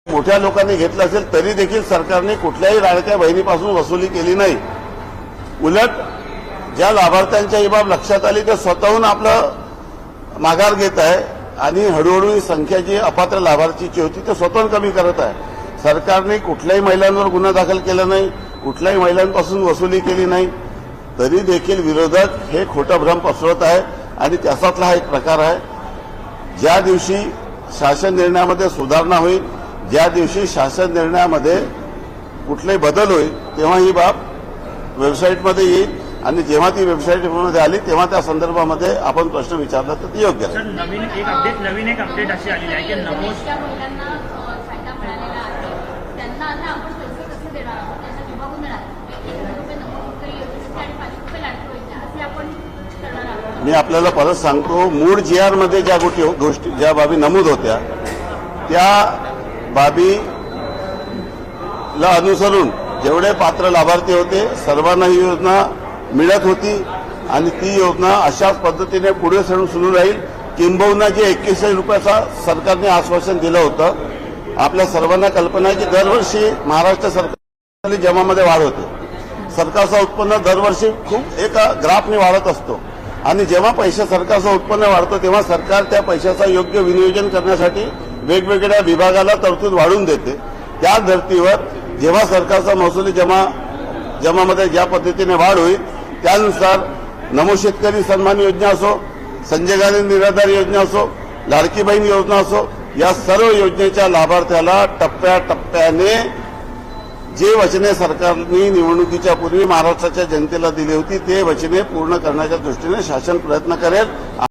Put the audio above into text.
मोठ्या लोकांनी घेतलं असेल तरी देखील सरकारने कुठल्याही लाडक्या बहिणीपासून वसुली केली नाही। उलट ज्या लाभार्थ्यांच्या ही बाब लक्षात आली ते स्वतःहून आपलं माघार घेत आहे आणि हळूहळू ही संख्या जी अपात्र लाभार्थीची होती ते स्वतःहून कमी करत आहे। सरकारने कुठल्याही महिलांवर गुन्हा दाखल केला नाही, कुठल्याही महिलांपासून वसुली केली नाही, तरी देखील विरोधक हे खोटं भ्रम पसरवत आहे आणि त्याचातला हा एक प्रकार आहे। ज्या दिवशी शासन निर्णयामध्ये सुधारणा होईल, ज्या दिवशी शासन निर्णयामध्ये कुठलाही बदल होईल तेव्हा ही बाब वेबसाईटमध्ये येईल आणि जेव्हा ती वेबसाईटमध्ये आली तेव्हा त्या संदर्भामध्ये आपण प्रश्न विचारला तर ते योग्य आहे। नवीन एक अपडेट अशी आलेली आहे की नमोश महिलांना फायदा मिळालेला आहे, त्यांना आता आपण पैसे कसे देणार आहोत त्यांना विभागून देणार ₹1,000 नमोद योजनेचे आणि ₹500 लाडकी योजना असे आपण करणार आहोत। मी आपल्याला परत सांगतो, मूळ GR मध्ये ज्या गोष्टी ज्या बाबी नमूद होत्या त्या बाबीला अनुसरून जेवढे पात्र लाभार्थी होते सर्वांना ही योजना मिळत होती आणि ती योजना अशाच पद्धतीने पुढे सुरू राहील। किंबहुना जे ₹21,000 सरकारने आश्वासन दिलं होतं, आपल्या सर्वांना कल्पना आहे की दरवर्षी महाराष्ट्र सरकार जमामध्ये वाढ होते। सरकारचं उत्पन्न दरवर्षी खूप एका ग्राफने वाढत असतो आणि जेव्हा सरकारचं उत्पन्न वाढतं तेव्हा सरकार त्या पैशाचं योग्य विनियोजन करण्यासाठी वेगवेगळ्या विभागाला तरतूद वाढवून देते। त्या धर्तीवर जेव्हा सरकारचा महसुली जमामध्ये ज्या पद्धतीने वाढ होईल त्यानुसार नमो शेतकरी सन्मान योजना असो, संजय गांधी निराधार योजना असो, लाडकी बहीण योजना असो, या सर्व योजनेच्या लाभार्थ्याला टप्प्याटप्प्याने जे वचने सरकारने निवडणुकीच्या पूर्वी महाराष्ट्राच्या जनतेला दिली होती ते वचने पूर्ण करण्याच्या दृष्टीने शासन प्रयत्न करेल।